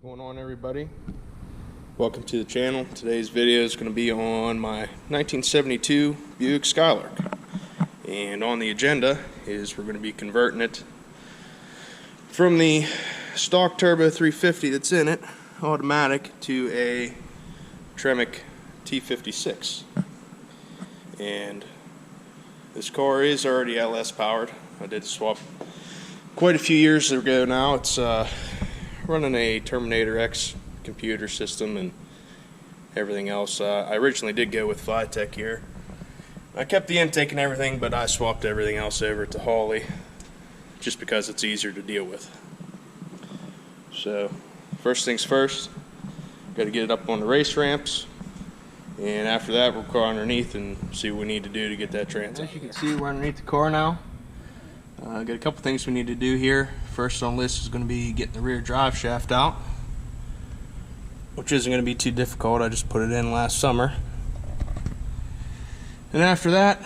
What's going on, everybody? Welcome to the channel. Today's video is going to be on my 1972 Buick Skylark, and on the agenda is we're going to be converting it from the stock turbo 350 that's in it, automatic, to a Tremec T56. And this car is already LS powered. I did swap quite a few years ago now. It's running a Terminator X computer system and everything else. I originally did go with Vitec here. I kept the intake and everything, but I swapped everything else over to Holley just because it's easier to deal with. So first things first, got to get it up on the race ramps, and after that we'll go underneath and see what we need to do to get that trans. As you can see, we're underneath the car now. Got a couple things we need to do here. First on the list is going to be getting the rear drive shaft out, which isn't going to be too difficult. I just put it in last summer. And after that,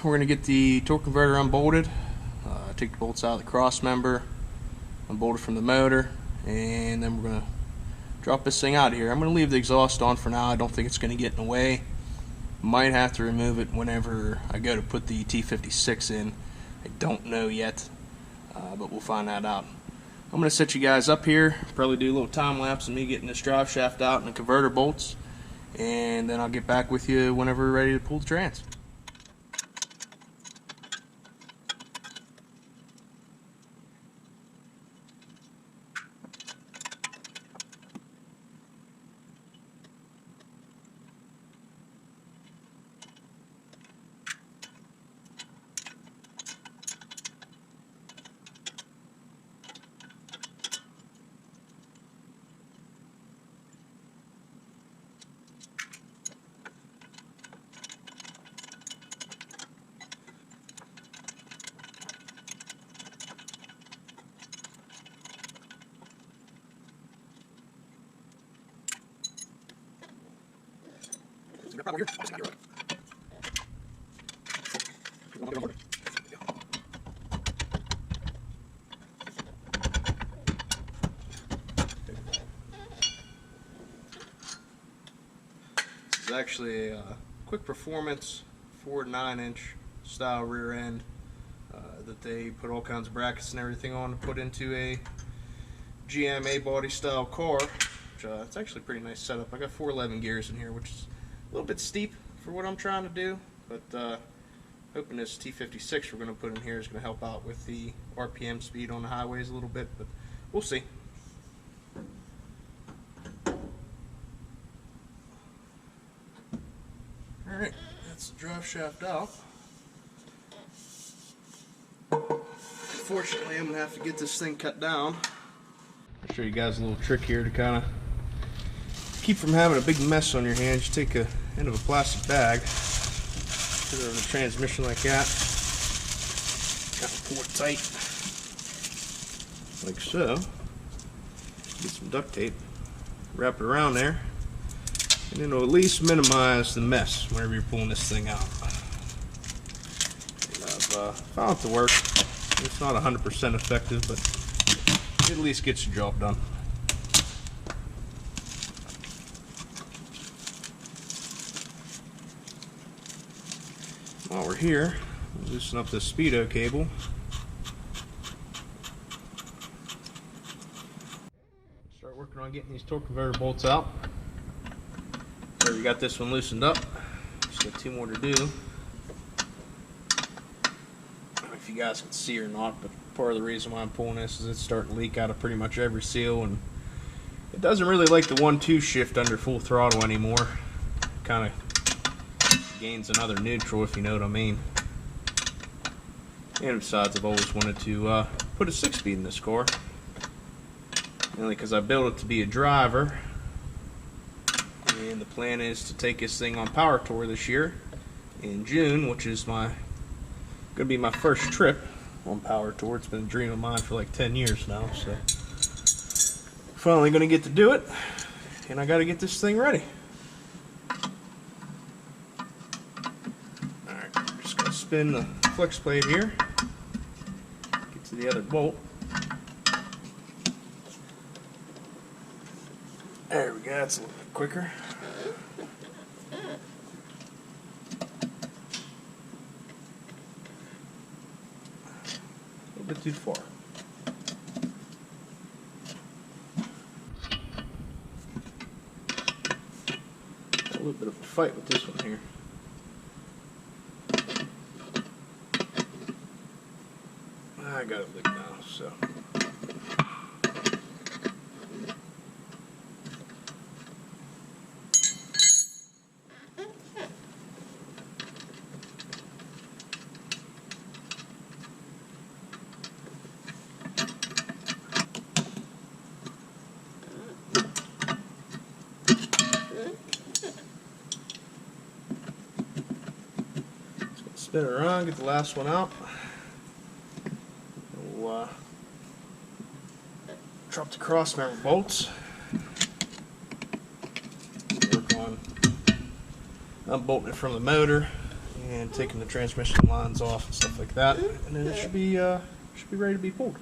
we're going to get the torque converter unbolted, take the bolts out of the cross member, unbolt it from the motor, and then we're going to drop this thing out of here. I'm going to leave the exhaust on for now. I don't think it's going to get in the way. Might have to remove it whenever I go to put the T56 in. I don't know yet, but we'll find that out. I'm going to set you guys up here, probably do a little time lapse of me getting this drive shaft out and the converter bolts, and then I'll get back with you whenever we're ready to pull the trans. This is actually a quick performance 4 9-inch style rear end that they put all kinds of brackets and everything on to put into a GM A-body style car. It's actually a pretty nice setup. I got 411 gears in here, which is a little bit steep for what I'm trying to do, but hoping this T56 we're going to put in here is going to help out with the RPM speed on the highways a little bit, but we'll see. Alright, that's the drive shaft out. Unfortunately, I'm going to have to get this thing cut down. I'll show you guys a little trick here to kind of keep from having a big mess on your hands. You take a end of a plastic bag, put it over the transmission like that, kind of pull it tight, like so. Get some duct tape, wrap it around there, and it'll at least minimize the mess whenever you're pulling this thing out. And I've found it to work. It's not 100% effective, but it at least gets the job done. While we're here, we'll loosen up this speedo cable. Start working on getting these torque converter bolts out. So we got this one loosened up. Just got 2 more to do. I don't know if you guys can see or not, but part of the reason why I'm pulling this is it's starting to leak out of pretty much every seal, and it doesn't really like the 1-2 shift under full throttle anymore. Kind of gains another neutral, if you know what I mean. And besides, I've always wanted to put a 6-speed in this car, mainly because I built it to be a driver, and the plan is to take this thing on power tour this year in June, which is going to be my first trip on power tour. It's been a dream of mine for like 10 years now, so finally going to get to do it, and I got to get this thing ready. Spin the flex plate here, get to the other bolt, There we go, that's a little bit quicker. A little bit too far. A little bit of a fight with this one here. I got it licked now, so. Spin it around, get the last one out. We'll drop the cross member bolts. Work on unbolting it from the motor and taking the transmission lines off and stuff like that, and then it should be ready to be pulled.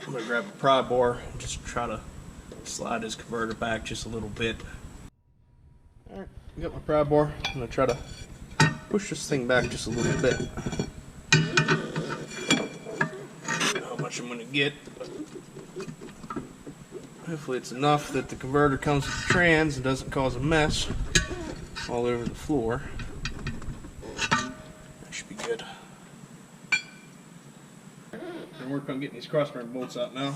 I'm going to grab a pry bar and just try to slide this converter back just a little bit. Alright, I got my pry bar. I'm going to try to push this thing back just a little bit. I don't know how much I'm going to get, but hopefully it's enough that the converter comes with the trans and doesn't cause a mess all over the floor. That should be good. And work on getting these cross member bolts out now.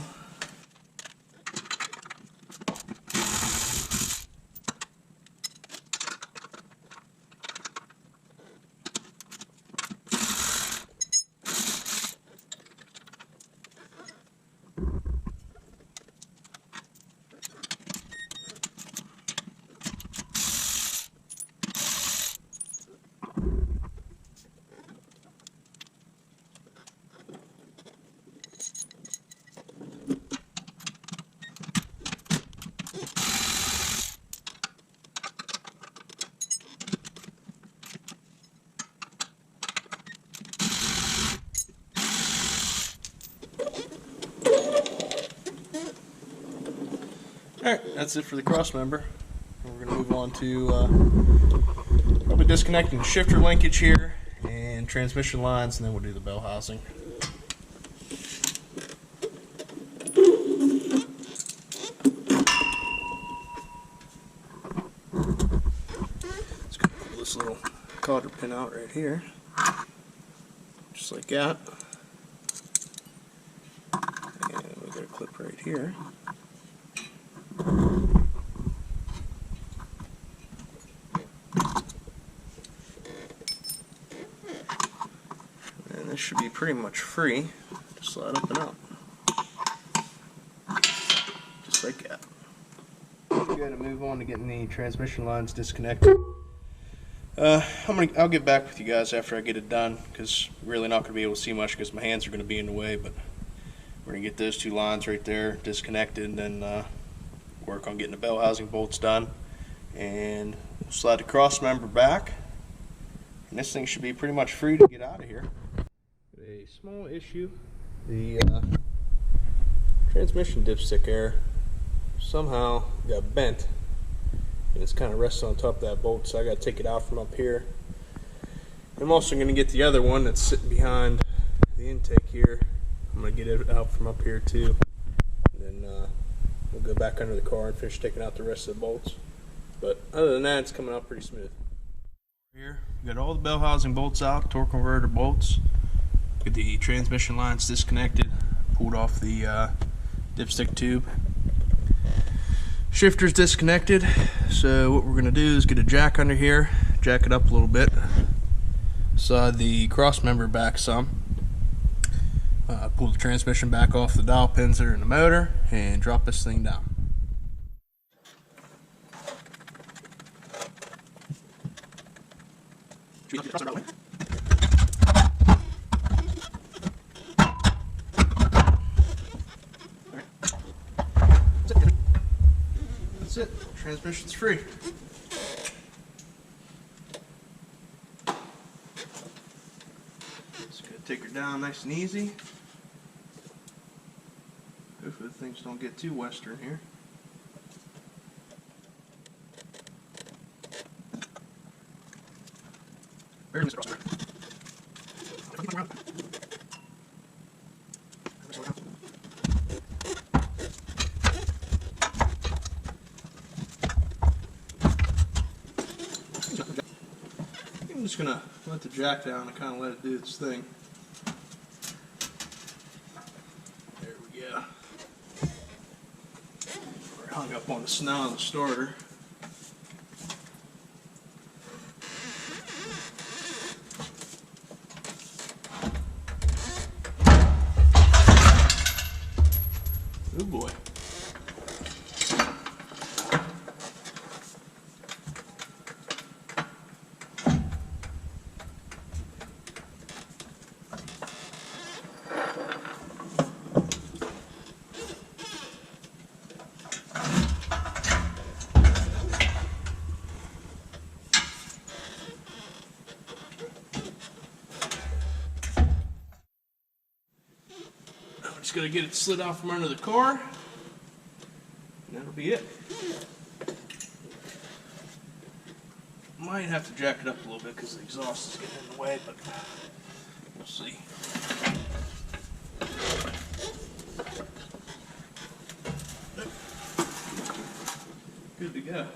Alright, that's it for the cross member. We're going to move on to probably disconnecting the shifter linkage here and transmission lines, and then we'll do the bell housing. Let's go pull this little cotter pin out right here, just like that. And we got a clip right here. And this should be pretty much free to slide up and out. Just like that. We're going to move on to getting the transmission lines disconnected. I'll get back with you guys after I get it done, because we're really not going to be able to see much because my hands are going to be in the way, but we're going to get those two lines right there disconnected, and then work on getting the bell housing bolts done, and we'll slide the cross member back, and this thing should be pretty much free to get out of here. A small issue, the transmission dipstick air somehow got bent, and it's kind of resting on top of that bolt, so I got to take it out from up here. I'm also going to get the other one that's sitting behind the intake here. I'm going to get it out from up here too, and then we'll go back under the car and finish taking out the rest of the bolts. But other than that, it's coming out pretty smooth. Here, we got all the bell housing bolts out, torque converter bolts. Get the transmission lines disconnected, pulled off the dipstick tube. Shifter's disconnected, so what we're going to do is get a jack under here, jack it up a little bit, slide the cross member back some, pull the transmission back off the dowel pins that are in the motor, and drop this thing down. transmission's free. Just gonna take her down nice and easy. Hopefully things don't get too western here. Very Mr. Oscar. I'm just gonna let the jack down and kind of let it do its thing. There we go. We're hung up on the snow of the starter. Oh boy. I'm just going to get it slid out from under the car, and that'll be it. Might have to jack it up a little bit because the exhaust is getting in the way, but we'll see. Good to go.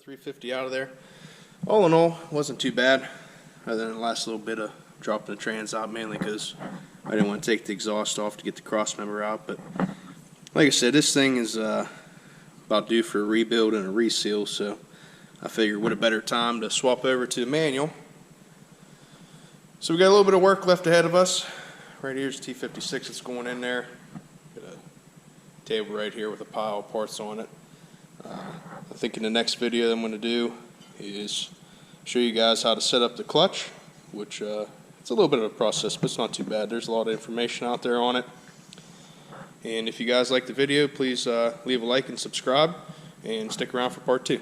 $350 out of there. All in all, wasn't too bad, other than the last little bit of dropping the trans out, mainly because I didn't want to take the exhaust off to get the cross member out. But like I said, this thing is about due for a rebuild and a reseal, so I figured what a better time to swap over to the manual. So we got a little bit of work left ahead of us. Right here's T56 that's going in there. Got a table right here with a pile of parts on it. I think in the next video that I'm going to do is show you guys how to set up the clutch, which it's a little bit of a process, but it's not too bad. There's a lot of information out there on it. And if you guys like the video, please leave a like and subscribe, and stick around for part 2.